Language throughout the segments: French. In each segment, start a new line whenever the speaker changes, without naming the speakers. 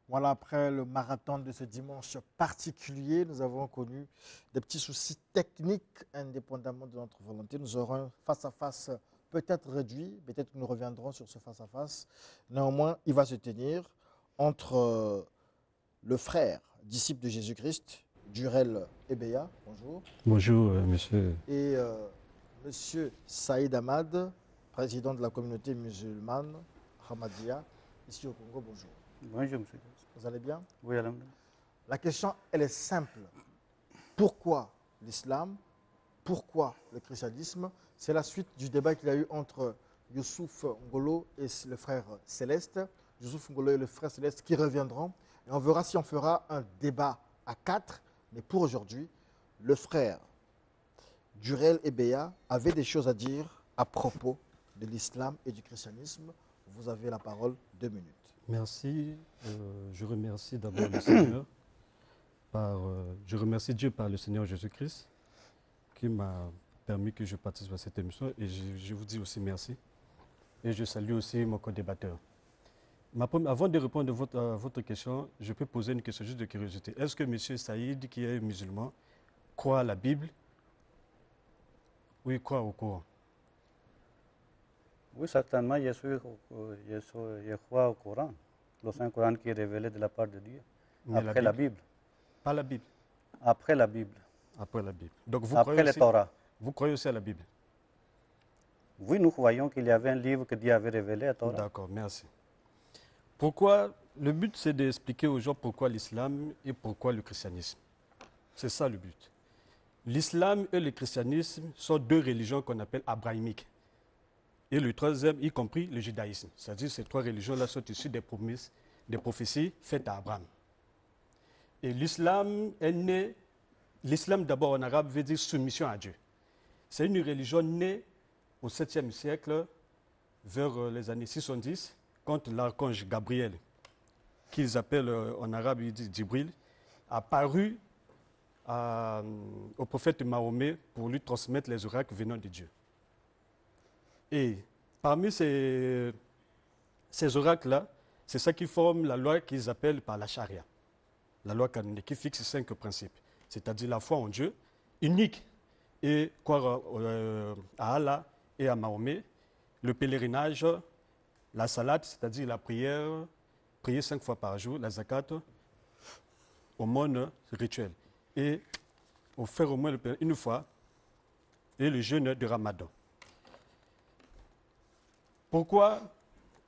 Voilà, après le marathon de ce dimanche particulier, nous avons connu des petits soucis techniques indépendamment de notre volonté. Nous aurons un face-à-face peut-être réduit, peut-être que nous reviendrons sur ce face-à-face. Néanmoins, il va se tenir entre le frère, disciple de Jésus-Christ, Durel Ebeya, bonjour.
Bonjour, monsieur.
Et monsieur Saïd Ahmad, président de la communauté musulmane Ahmadiyya, ici au Congo, bonjour.
Bonjour, monsieur.
Vous allez bien?
Oui, alhamdoulilah.
La question, elle est simple. Pourquoi l'islam? Pourquoi le christianisme? C'est la suite du débat qu'il y a eu entre Youssouf Ngolo et le frère Céleste. Youssouf Ngolo et le frère Céleste qui reviendront. Et on verra si on fera un débat à 4. Mais pour aujourd'hui, le frère Durel Ebeya avait des choses à dire à propos de l'islam et du christianisme. Vous avez la parole, 2 minutes.
Merci. Je remercie d'abord le Seigneur. Je remercie Dieu par le Seigneur Jésus-Christ qui m'a permis que je participe à cette émission. Et je vous dis aussi merci. Et je salue aussi mon co-débatteur. Avant de répondre à votre question, je peux poser une question juste de curiosité. Est-ce que M. Saïd, qui est musulman, croit à la Bible? Oui, croit au Coran.
Oui, certainement, je crois au Coran, le Saint-Coran qui est révélé de la part de Dieu,
Mais
après la Bible.
Pas la Bible.
Après la Bible.
Après la Bible. Donc vous
Après
croyez
le
aussi,
Torah.
vous croyez aussi à la Bible?
Oui, nous croyons qu'il y avait un livre que Dieu avait révélé à Torah.
D'accord, merci. Pourquoi, le but c'est d'expliquer aux gens pourquoi l'islam et pourquoi le christianisme. C'est ça le but. L'islam et le christianisme sont deux religions qu'on appelle abrahamiques. Et le troisième, y compris le judaïsme. C'est-à-dire que ces trois religions-là sont issues des promesses, des prophéties faites à Abraham. Et l'islam est né, l'islam d'abord en arabe veut dire soumission à Dieu. C'est une religion née au 7e siècle, vers les années 70, quand l'archange Gabriel, qu'ils appellent en arabe, ils disent Djibril, a paru au prophète Mahomet pour lui transmettre les oracles venant de Dieu. Et parmi ces oracles-là, c'est ça qui forme la loi qu'ils appellent par la charia. La loi canonique qui fixe 5 principes. C'est-à-dire la foi en Dieu, unique, et croire à Allah et à Mahomet, le pèlerinage, la salade, c'est-à-dire la prière, prier 5 fois par jour, la zakat, aumône rituelle. Et faire au moins une fois, et le jeûne de Ramadan. Pourquoi?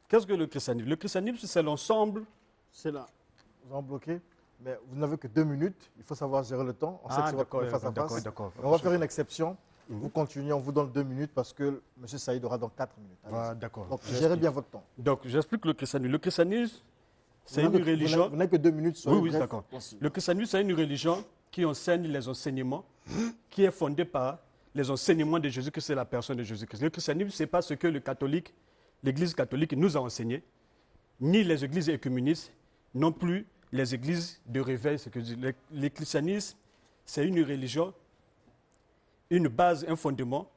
Qu'est-ce que le christianisme? Le christianisme, c'est l'ensemble.
C'est là. Vous en bloquez, mais vous n'avez que 2 minutes. Il faut savoir gérer le temps. On sait que c'est votre face à face. On va faire une exception. Vous continuez, on vous donne 2 minutes parce que M. Saïd aura dans 4 minutes.
Ah, d'accord.
Donc, gérez bien votre temps.
Donc, j'explique le christianisme. Le christianisme, c'est une religion.
Vous n'avez que 2 minutes.
Oui, d'accord. Le christianisme, c'est une religion qui enseigne les enseignements, qui est fondée par les enseignements de Jésus-Christ, c'est la personne de Jésus-Christ. Le christianisme, ce n'est pas ce que l'Église catholique nous a enseigné, ni les églises écuménistes, non plus les églises de réveil. Le christianisme, c'est une religion, une base, un fondement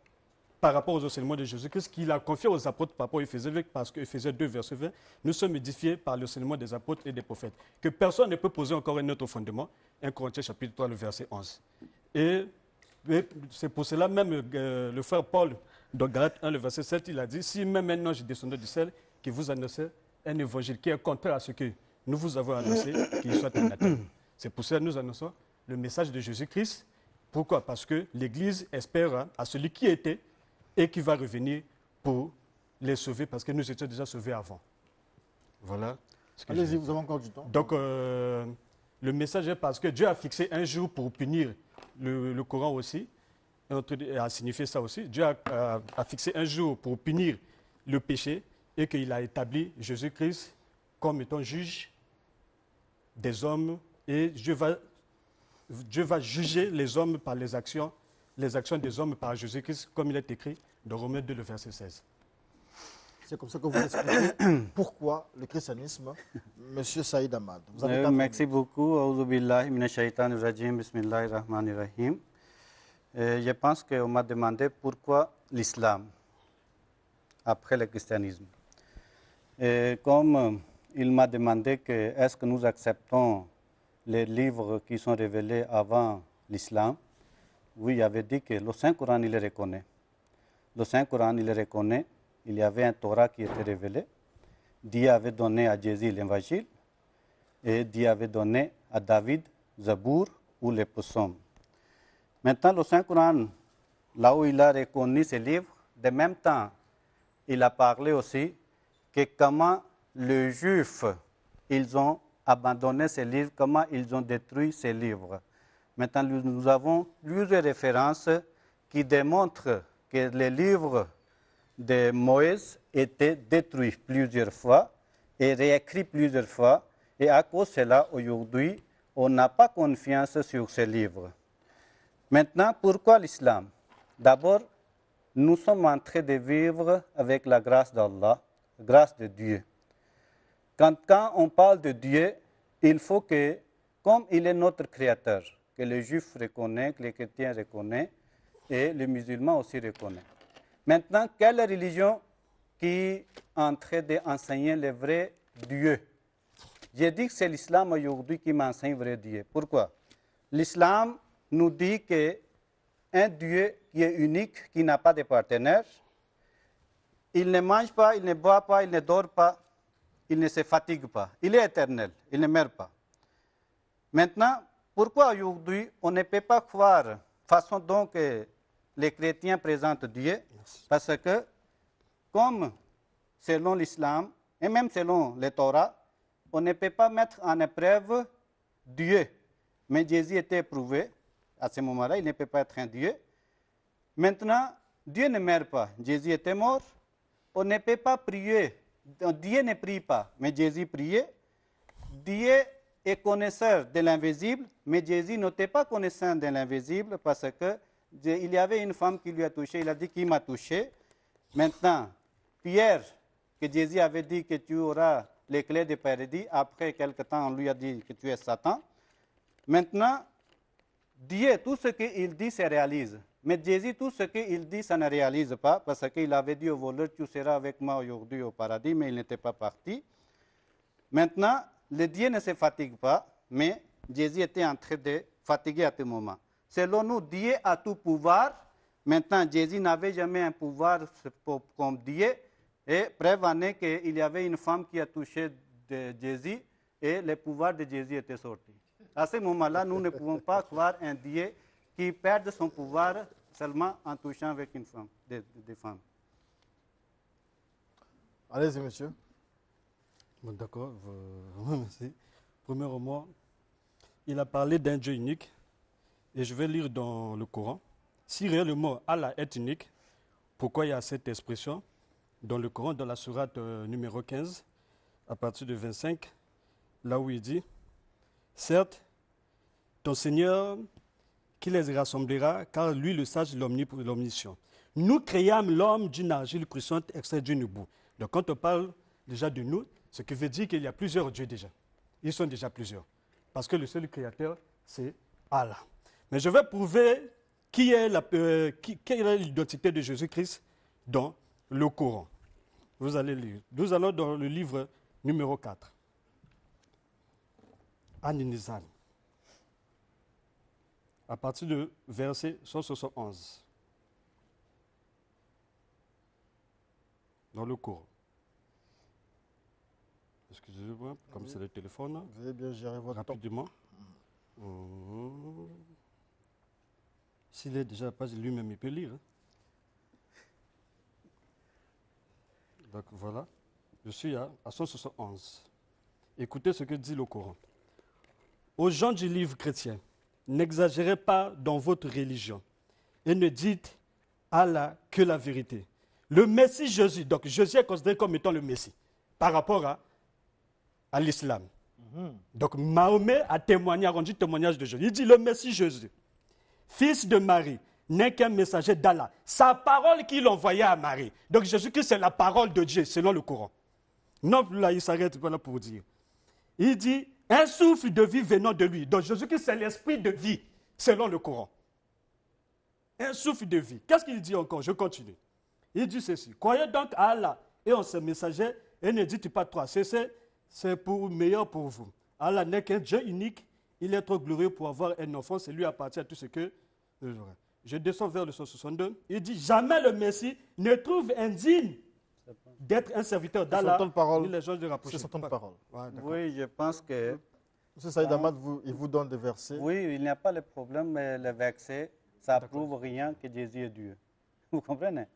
par rapport aux enseignements de Jésus-Christ qu'il a confié aux apôtres par rapport à Éphésiens 20, parce que Éphésiens 2, verset 20, nous sommes édifiés par l'enseignement des apôtres et des prophètes. Que personne ne peut poser encore un autre fondement. 1 Corinthiens chapitre 3, le verset 11. Et c'est pour cela même le frère Paul, dans Galates 1, le verset 7, il a dit, si même un ange descendant du ciel qui vous annonçait un évangile qui est contraire à ce que nous vous avons annoncé, qu'il soit anathème. C'est pour cela que nous annonçons le message de Jésus-Christ. Pourquoi? Parce que l'Église espère à celui qui était et qui va revenir pour les sauver, parce que nous étions déjà sauvés avant. Voilà.
Allez-y, vous avez encore du temps.
Donc, le message est parce que Dieu a fixé un jour pour punir le Coran aussi, a signifié ça aussi. Dieu a fixé un jour pour punir le péché et qu'il a établi Jésus-Christ comme étant juge des hommes et Dieu va juger les hommes par les actions des hommes par Jésus-Christ, comme il est écrit dans Romains 2, le verset 16.
C'est comme ça que vous expliquez pourquoi le christianisme, Monsieur Saïd Ahmad. Vous avez terminé.
Merci beaucoup. Aouzou billahi minash shaitanir rajim, bismillahir rahmanir rahim. Je pense qu'on m'a demandé pourquoi l'islam après le christianisme. Et comme il m'a demandé que est-ce que nous acceptons les livres qui sont révélés avant l'islam, oui, il avait dit que le Saint-Coran, il les reconnaît. Le Saint-Coran, il les reconnaît. Il y avait un Torah qui était révélé. Dieu avait donné à Jésus l'évangile et Dieu avait donné à David Zabour ou les psaumes. Maintenant, le Saint-Coran, là où il a reconnu ces livres, de même temps, il a parlé aussi que comment les Juifs, ils ont abandonné ces livres, comment ils ont détruit ces livres. Maintenant, nous avons plusieurs références qui démontrent que les livres de Moïse étaient détruits plusieurs fois et réécrits plusieurs fois. Et à cause de cela, aujourd'hui, on n'a pas confiance sur ces livres. Maintenant, pourquoi l'islam? D'abord, nous sommes en train de vivre avec la grâce d'Allah, la grâce de Dieu. Quand on parle de Dieu, il faut que, comme il est notre créateur, que les juifs reconnaissent, que les chrétiens reconnaissent et les musulmans aussi reconnaissent. Maintenant, quelle religion qui est en train d'enseigner le vrai Dieu? J'ai dit que c'est l'islam aujourd'hui qui m'enseigne le vrai Dieu. Pourquoi? L'islam nous dit qu'un Dieu qui est unique, qui n'a pas de partenaire, il ne mange pas, il ne boit pas, il ne dort pas, il ne se fatigue pas. Il est éternel, il ne meurt pas. Maintenant, pourquoi aujourd'hui on ne peut pas croire façon dont les chrétiens présentent Dieu? Parce que, comme selon l'islam, et même selon le Torah, on ne peut pas mettre en épreuve Dieu. Mais Jésus était éprouvé. À ce moment-là, il ne peut pas être un Dieu. Maintenant, Dieu ne meurt pas. Jésus était mort. On ne peut pas prier. Dieu ne prie pas, mais Jésus priait. Dieu est connaisseur de l'invisible, mais Jésus n'était pas connaisseur de l'invisible parce qu'il y avait une femme qui lui a touché. Il a dit, qui m'a touché? Maintenant, Pierre, que Jésus avait dit que tu auras les clés du paradis, après quelque temps, on lui a dit que tu es Satan. Maintenant, Dieu, tout ce qu'il dit se réalise. Mais Jésus, tout ce qu'il dit, ça ne réalise pas, parce qu'il avait dit au voleur, tu seras avec moi aujourd'hui au paradis, mais il n'était pas parti. Maintenant, le Dieu ne se fatigue pas, mais Jésus était en train de fatiguer à tout moment. Selon nous, Dieu a tout pouvoir. Maintenant, Jésus n'avait jamais un pouvoir comme Dieu. Et preuve en est qu'il y avait une femme qui a touché de Jésus et le pouvoir de Jésus était sorti. À ce moment-là, nous ne pouvons pas croire un Dieu qui perd son pouvoir seulement en touchant avec une femme, des femmes.
Allez-y, monsieur.
Bon, d'accord, merci. Premièrement, il a parlé d'un Dieu unique, et je vais lire dans le Coran. Si réellement Allah est unique, pourquoi il y a cette expression dans le Coran, dans la sourate numéro 15, à partir de 25, là où il dit, certes, ton Seigneur qui les rassemblera, car lui le sage, l'omniscient. Nous créâmes l'homme d'une argile puissante extrait d'une boue. Donc quand on parle déjà de nous, ce qui veut dire qu'il y a plusieurs dieux déjà. Ils sont déjà plusieurs. Parce que le seul créateur, c'est Allah. Mais je vais prouver quelle est l'identité de Jésus-Christ dans le Coran. Vous allez lire. Nous allons dans le livre numéro 4. An-Nizal. À partir du verset 171. Dans le Coran. Excusez-moi, comme c'est le téléphone.
Vous allez bien gérer votre
rapidement. S'il est déjà à la page, lui-même, il peut lire. Hein. Donc voilà, je suis à 171. Écoutez ce que dit le Coran. Aux gens du livre chrétien, n'exagérez pas dans votre religion et ne dites à Allah que la vérité. Le Messie Jésus, donc Jésus est considéré comme étant le Messie par rapport à l'islam. Donc Mahomet a témoigné, a rendu témoignage de Jésus. Il dit le Messie Jésus, fils de Marie, n'est qu'un messager d'Allah. Sa parole qu'il envoyait à Marie. Donc Jésus-Christ, c'est la parole de Dieu, selon le Coran. Non, là, il s'arrête voilà pour dire. Il dit, un souffle de vie venant de lui. Donc Jésus-Christ, c'est l'esprit de vie, selon le Coran. Un souffle de vie. Qu'est-ce qu'il dit encore? Je continue. Il dit ceci. Croyez donc à Allah et en ses messagers et ne dites pas trois. C'est pour meilleur pour vous. Allah n'est qu'un Dieu unique. Il est trop glorieux pour avoir un enfant. C'est lui appartient à tout ce que je descends vers le 162. Il dit, jamais le Messie ne trouve indigne d'être un serviteur d'Allah.
C'est son temps de parole.
Ouais, oui, je pense que...
M. Saïd Ahmad, il vous donne des versets.
Oui, il n'y a pas de problème, mais les versets, ça ne prouve rien que Jésus est Dieu. Vous comprenez?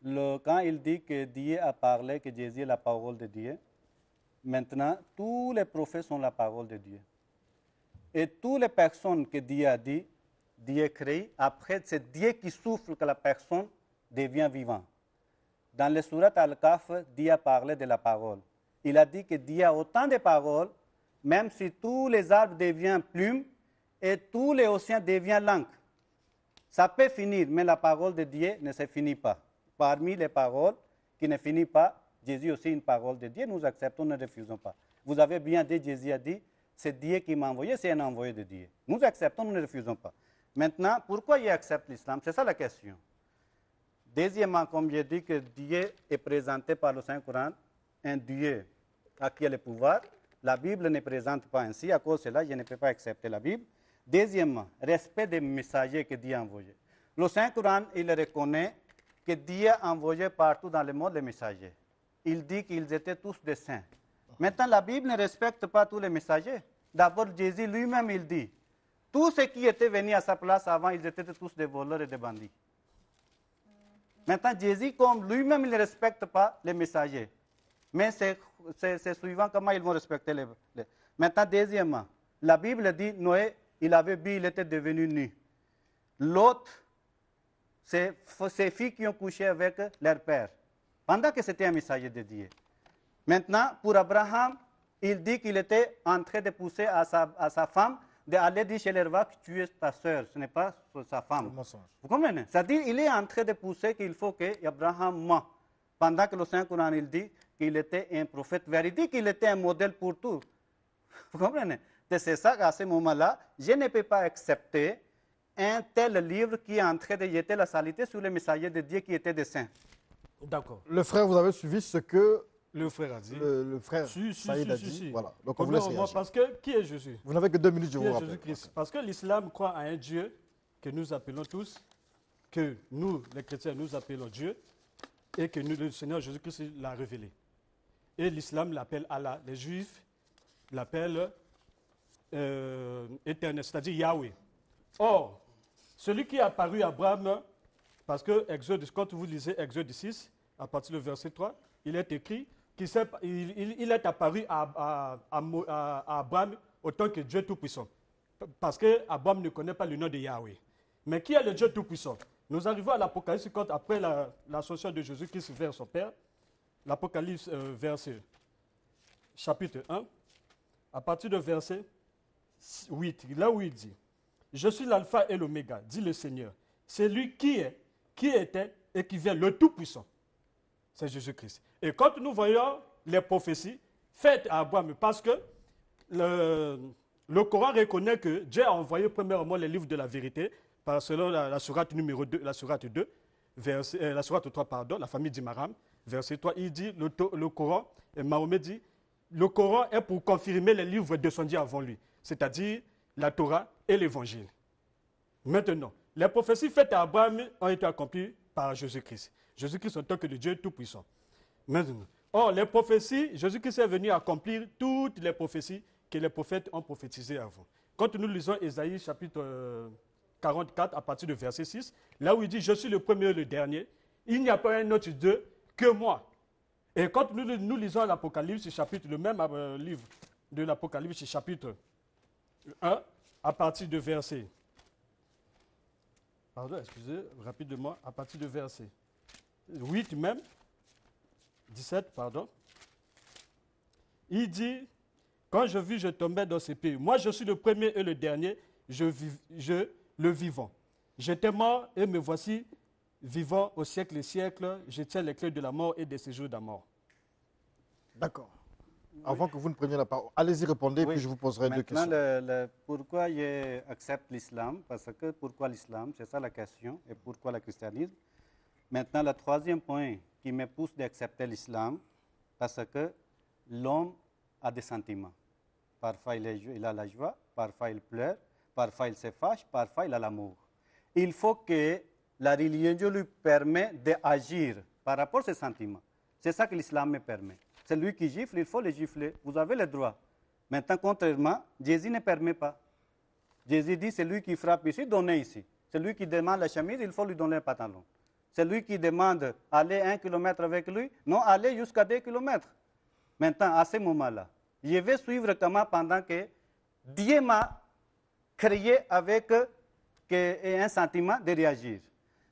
Quand il dit que Dieu a parlé, que Jésus est la parole de Dieu, maintenant, tous les prophètes sont la parole de Dieu. Et toutes les personnes que Dieu a dit, Dieu crée, après c'est Dieu qui souffle que la personne devient vivante. Dans le surat Al-Kahf, Dieu a parlé de la parole. Il a dit que Dieu a autant de paroles, même si tous les arbres deviennent plumes et tous les océans deviennent langues. Ça peut finir, mais la parole de Dieu ne se finit pas. Parmi les paroles qui ne finissent pas, Jésus aussi une parole de Dieu, nous acceptons, ne refusons pas. Vous avez bien dit, Jésus a dit, c'est Dieu qui m'a envoyé, c'est un envoyé de Dieu. Nous acceptons, nous ne refusons pas. Maintenant, pourquoi il accepte l'islam? C'est ça la question. Deuxièmement, comme j'ai dit que Dieu est présenté par le Saint-Coran, un Dieu à qui a le pouvoir, la Bible ne présente pas ainsi, à cause de cela, je ne peux pas accepter la Bible. Deuxièmement, respect des messagers que Dieu a envoyés. Le Saint-Coran, il reconnaît que Dieu a envoyé partout dans le monde les messagers. Il dit qu'ils étaient tous des saints. Maintenant, la Bible ne respecte pas tous les messagers. D'abord, Jésus lui-même, il dit, tous ceux qui étaient venus à sa place avant, ils étaient tous des voleurs et des bandits. Maintenant, Jésus, comme lui-même, il ne respecte pas les messagers. Mais c'est suivant comment ils vont respecter les... Maintenant, deuxièmement, la Bible dit, Noé, il avait bu, il était devenu nu. L'autre, c'est ces filles qui ont couché avec leur père, pendant que c'était un messager de Dieu. Maintenant, pour Abraham, il dit qu'il était en train de pousser à sa femme d'aller dire chez les rois que tu es ta sœur, ce n'est pas sa femme. Vous comprenez? C'est-à-dire qu'il est en train de pousser qu'il faut qu'Abraham ment, pendant que le Saint-Coran il dit qu'il était un prophète véridique, qu'il était un modèle pour tout. Vous comprenez? C'est ça qu'à ce moment-là, je ne peux pas accepter un tel livre qui est en train de jeter la saleté sur les messagers de Dieu qui étaient des saints.
D'accord.
Le frère, vous avez suivi ce que
le frère a dit.
Le frère Saïd a dit. Voilà. Donc on vous laisse réagir.
Parce que qui est Jésus?
Vous n'avez que 2 minutes, je vous rappelle.
Jésus-Christ. Parce que l'islam croit à un Dieu que nous appelons tous, que nous, les chrétiens, nous appelons Dieu, et que nous, le Seigneur Jésus-Christ l'a révélé. Et l'islam l'appelle Allah. Les Juifs l'appellent éternel, c'est-à-dire Yahweh. Or, celui qui est apparu à Abraham, parce que Exode, quand vous lisez Exode 6, à partir du verset 3, il est écrit qu'il est apparu à Abraham autant que Dieu Tout-Puissant. Parce qu'Abraham ne connaît pas le nom de Yahweh. Mais qui est le Dieu Tout-Puissant? Nous arrivons à l'Apocalypse quand, après l'ascension de Jésus-Christ vers son Père, l'Apocalypse verset chapitre 1, à partir du verset 8, là où il dit, « Je suis l'alpha et l'oméga, dit le Seigneur. C'est lui qui est, qui était et qui vient, le Tout-Puissant. » C'est Jésus-Christ. Et quand nous voyons les prophéties faites à Abraham, parce que le Coran reconnaît que Dieu a envoyé premièrement les livres de la vérité, selon la sourate numéro 2, la sourate 2, la sourate 3, pardon, la famille d'Imaram, verset 3, il dit, le Coran, et Mahomet dit, le Coran est pour confirmer les livres descendus avant lui, c'est-à-dire la Torah et l'Évangile. Maintenant, les prophéties faites à Abraham ont été accomplies par Jésus-Christ. Jésus-Christ en tant que le Dieu Tout-Puissant. Maintenant, or, les prophéties, Jésus-Christ est venu accomplir toutes les prophéties que les prophètes ont prophétisées avant. Quand nous lisons Ésaïe chapitre 44 à partir du verset 6, là où il dit « Je suis le premier et le dernier, il n'y a pas un autre Dieu que moi ». Et quand nous lisons l'Apocalypse, chapitre, le même livre de l'Apocalypse, chapitre 1, à partir de verset, pardon, excusez, rapidement, à partir de verset 8 même, 17, pardon, il dit, Quand je vis, je tombais dans ces pays. Moi, je suis le premier et le dernier, le vivant. J'étais mort et me voici vivant au siècle et siècle. Je tiens les clés de la mort et des séjours de la mort.
D'accord. Avant que vous ne preniez la parole, allez-y, répondez, puis je vous poserai deux questions.
Maintenant, pourquoi j'accepte l'islam? Parce que pourquoi l'islam? C'est ça la question. Et pourquoi le christianisme? Maintenant, le troisième point qui me pousse d'accepter l'islam, parce que l'homme a des sentiments. Parfois, il a la joie, parfois, il pleure, parfois, il se fâche, parfois, il a l'amour. Il faut que la religion lui permette d'agir par rapport à ses sentiments. C'est ça que l'islam me permet. Celui qui gifle, il faut le gifler. Vous avez le droit. Maintenant, contrairement, Jésus ne permet pas. Jésus dit, celui qui frappe ici, donnez ici. Celui qui demande la chemise, il faut lui donner le pantalon. Celui qui demande aller 1 kilomètre avec lui, non, aller jusqu'à 2 kilomètres. Maintenant, à ce moment-là, je vais suivre comment pendant que Dieu m'a créé avec un sentiment de réagir.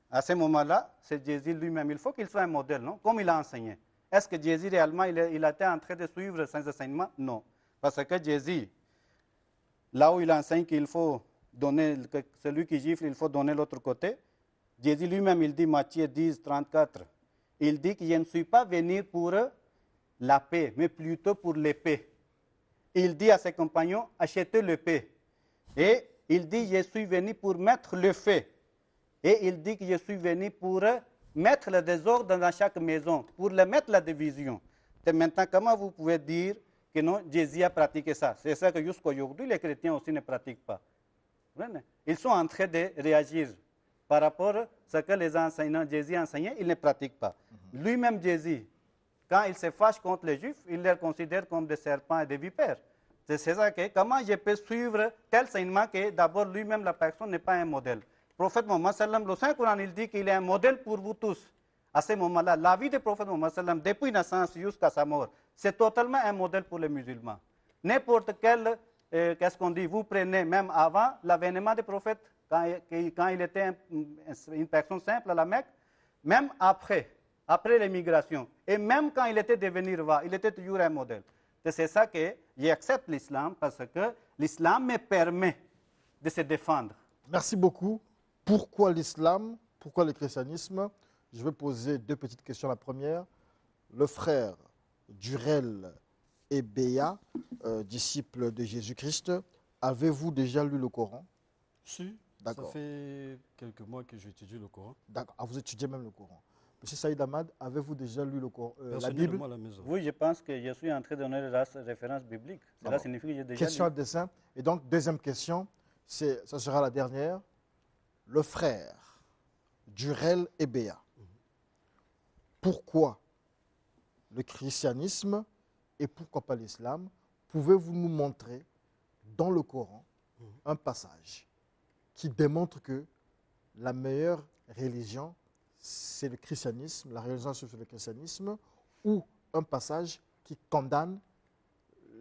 À ce moment-là, c'est Jésus lui-même. Il faut qu'il soit un modèle, non? Comme il a enseigné. Est-ce que Jésus réellement, il était en train de suivre ses enseignements? Non. Parce que Jésus, là où il enseigne qu'il faut donner, que celui qui gifle, il faut donner l'autre côté, Jésus lui-même, il dit, Matthieu 10, 34, il dit que je ne suis pas venu pour la paix, mais plutôt pour l'épée. Il dit à ses compagnons, achetez l'épée. Et il dit, je suis venu pour mettre le feu. Et il dit que je suis venu pour mettre le désordre dans chaque maison, pour mettre la division. Et maintenant, comment vous pouvez dire que non, Jésus a pratiqué ça? C'est ça que jusqu'à aujourd'hui, les chrétiens aussi ne pratiquent pas. Ils sont en train de réagir par rapport à ce que les enseignants, Jésus enseignait, ils ne pratiquent pas. Lui-même, Jésus, quand il se fâche contre les Juifs, il les considère comme des serpents et des vipères. C'est ça que, comment je peux suivre tel enseignement que d'abord lui-même, la personne n'est pas un modèle. Le prophète Mohammed sallam, le Saint-Coran, il dit qu'il est un modèle pour vous tous. À ce moment-là, la vie du prophète Mohammed sallam, depuis naissance jusqu'à sa mort, c'est totalement un modèle pour les musulmans. N'importe quel, qu'est-ce qu'on dit, vous prenez même avant l'avènement du prophète, quand il était une personne simple à la Mecque, même après l'émigration, et même quand il était devenu roi, il était toujours un modèle. C'est ça que j'accepte l'islam, parce que l'islam me permet de se défendre.
Merci beaucoup. Pourquoi l'islam? Pourquoi le christianisme? Je vais poser deux petites questions. La première, le frère Durel Ebea, disciple de Jésus-Christ, avez-vous déjà lu le Coran?
Si, ça fait quelques mois que j'étudie le Coran.
D'accord, vous étudiez même le Coran. Monsieur Saïd Ahmad, avez-vous déjà lu le Coran, la Bible?
Personnellement, à la maison.
Oui, je pense que je suis en train de donner la référence biblique. Cela signifie que j'ai déjà
Question à
lu.
dessein. Et donc, deuxième question, ça sera la dernière. Le frère Durel Ebea, pourquoi le christianisme et pourquoi pas l'islam? Pouvez-vous nous montrer dans le Coran un passage qui démontre que la meilleure religion, c'est le christianisme, la religion c'est le christianisme, ou un passage qui condamne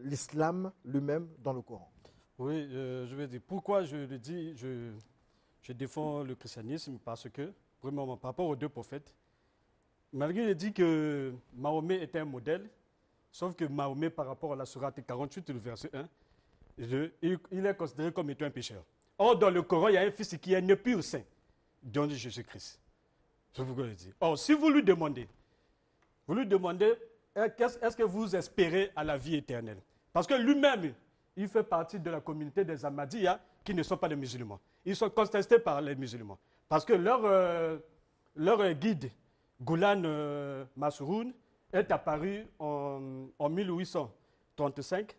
l'islam lui-même dans le Coran?
Oui, je vais dire pourquoi je le dis, je défends le christianisme parce que, premièrement, par rapport aux deux prophètes, malgré il dit que Mahomet était un modèle, sauf que Mahomet, par rapport à la sourate 48, le verset 1, il est considéré comme étant un pécheur. Or, dans le Coran, il y a un fils qui est né pur saint, dont Jésus-Christ. C'est pourquoi je dis. Or, si vous lui demandez, est-ce que vous espérez à la vie éternelle? Parce que lui-même, il fait partie de la communauté des Ahmadiyya qui ne sont pas des musulmans. Ils sont contestés par les musulmans. Parce que leur guide, Ghulam Masroun, est apparu en 1835.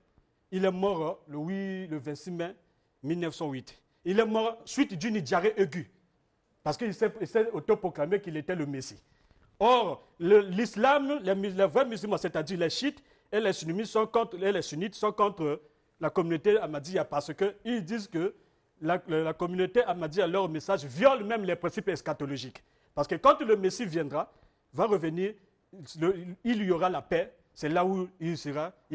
Il est mort le 26 mai 1908. Il est mort suite d'une diarrhée aiguë. Parce qu'il s'est autoproclamé qu'il était le Messie. Or, l'islam, les vrais musulmans, c'est-à-dire les chiites et les sunnites sont contre la communauté ahmadiyya parce qu'ils disent que la communauté ahmadiyya, leur message, viole même les principes eschatologiques. Parce que quand le Messie va revenir, il y aura la paix, c'est là où il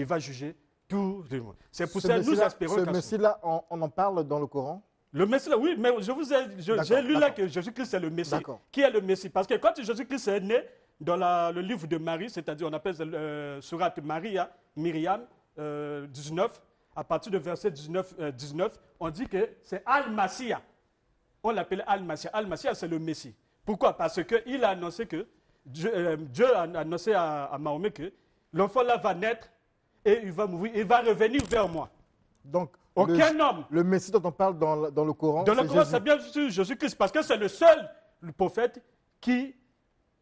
va juger tout le monde. C'est pour ça que nous espérons...
Ce Messie-là, on en parle dans le Coran?
Le Messie, oui, mais j'ai lu là que Jésus-Christ est le Messie. Qui est le Messie? Parce que quand Jésus-Christ est né dans le livre de Marie, c'est-à-dire on appelle sourate Myriam, 19, à partir de verset 19, on dit que c'est Al-Massia. On l'appelle Al-Massia. Al-Massia, c'est le Messie. Pourquoi? Parce qu'il a annoncé que, Dieu a annoncé à Mahomet que l'enfant là va naître et il va mourir, il va revenir vers moi.
Donc,
aucun homme.
Le Messie dont on parle dans le Coran,
Dans le Coran,
Jésus.
c'est bien sûr Jésus-Christ, parce que c'est le seul prophète qui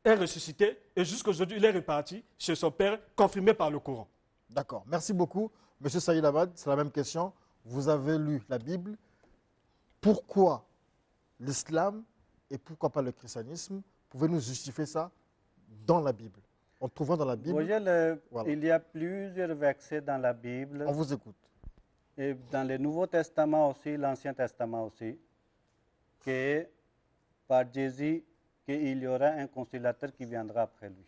est ressuscité et jusqu'aujourd'hui, il est reparti chez son père, confirmé par le Coran.
D'accord. Merci beaucoup. Monsieur Saïd Ahmad, c'est la même question. Vous avez lu la Bible. Pourquoi l'islam et pourquoi pas le christianisme? Pouvez-nous justifier ça dans la Bible? On trouvera dans la Bible.
Voyez,
Voilà.
il y a plusieurs versets dans la Bible,
On vous écoute.
et dans le Nouveau Testament aussi, l'Ancien Testament aussi, que par Jésus, qu'il y aura un conciliateur qui viendra après lui.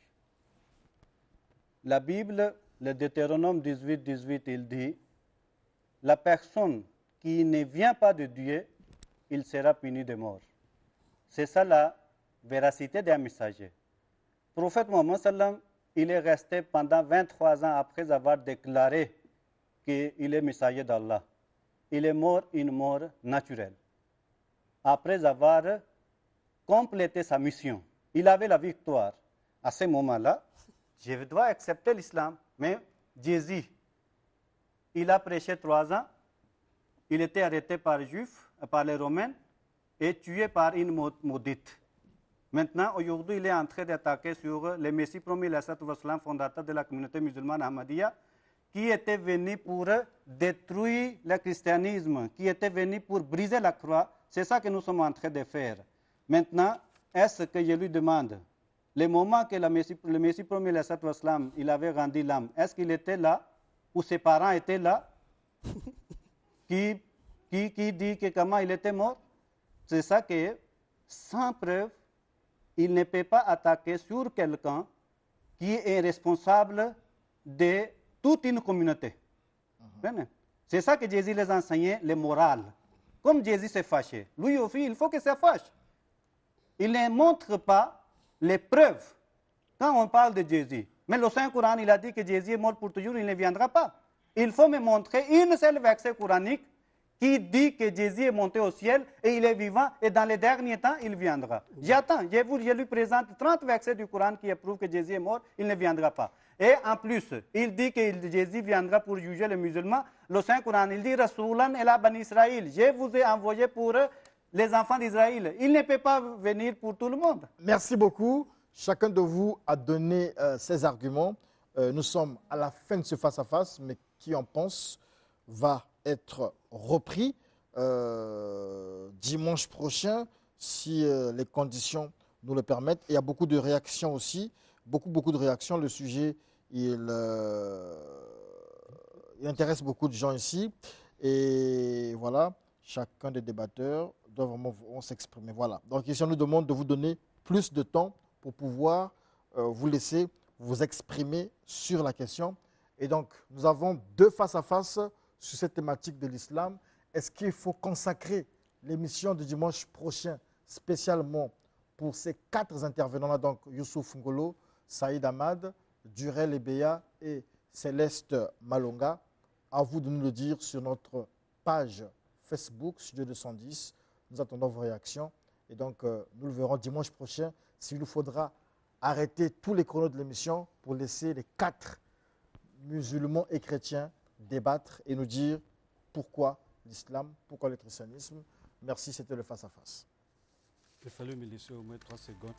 La Bible, le Deutéronome 18, 18, il dit, la personne qui ne vient pas de Dieu, il sera puni de mort. C'est ça la véracité d'un messager. Le prophète Mohammed sallam, il est resté pendant 23 ans après avoir déclaré qu'il est messager d'Allah. Il est mort une mort naturelle. Après avoir complété sa mission, il avait la victoire. À ce moment-là, je dois accepter l'islam. Mais Jésus, il a prêché 3 ans. Il était arrêté par les Juifs, par les Romains, et tué par une maudite. Maintenant, aujourd'hui, il est en train d'attaquer sur le Messie promis, le fondateur de la communauté musulmane Ahmadiyya, qui était venu pour détruire le christianisme, qui était venu pour briser la croix. C'est ça que nous sommes en train de faire. Maintenant, est-ce que je lui demande, le moment que le Messie promis, il avait rendu l'âme, est-ce qu'il était là, ou ses parents étaient là? Qui dit que comment il était mort? C'est ça que, sans preuve, il ne peut pas attaquer sur quelqu'un qui est responsable de toute une communauté. C'est ça que Jésus les enseignait, le moral. Comme Jésus s'est fâché, lui aussi, il faut qu'il se fâche. Il ne montre pas les preuves quand on parle de Jésus. Mais le Saint-Coran, il a dit que Jésus est mort pour toujours, il ne viendra pas. Il faut me montrer une seule verset coranique qui dit que Jésus est monté au ciel et il est vivant et dans les derniers temps, il viendra. J'attends, je lui présente 30 versets du Coran qui prouvent que Jésus est mort, il ne viendra pas. Et en plus, il dit que Jésus viendra pour juger les musulmans. Le Saint-Coran, il dit, Rasoulan ela bani Israël, je vous ai envoyé pour les enfants d'Israël. Il ne peut pas venir pour tout le monde.
Merci beaucoup. Chacun de vous a donné ses arguments. Nous sommes à la fin de ce face-à-face, mais qui en pense va être repris dimanche prochain, si les conditions nous le permettent. Il y a beaucoup de réactions aussi, beaucoup de réactions. Le sujet, il intéresse beaucoup de gens ici. Et voilà, chacun des débatteurs doit vraiment s'exprimer. Voilà. Donc ici, on nous demande de vous donner plus de temps pour pouvoir vous laisser vous exprimer sur la question. Et donc, nous avons 2 face-à-face sur cette thématique de l'islam. Est-ce qu'il faut consacrer l'émission de dimanche prochain spécialement pour ces 4 intervenants-là, donc Youssouf Ngolo, Saïd Ahmad, Durel Ebeya et Céleste Malonga? À vous de nous le dire sur notre page Facebook, Studio 210. Nous attendons vos réactions. Et donc, nous le verrons dimanche prochain. S'il nous faudra arrêter tous les chronos de l'émission pour laisser les 4 musulmans et chrétiens débattre et nous dire pourquoi l'islam, pourquoi le christianisme. Merci, c'était le face-à-face.
Il fallait me laisser au moins 3 secondes.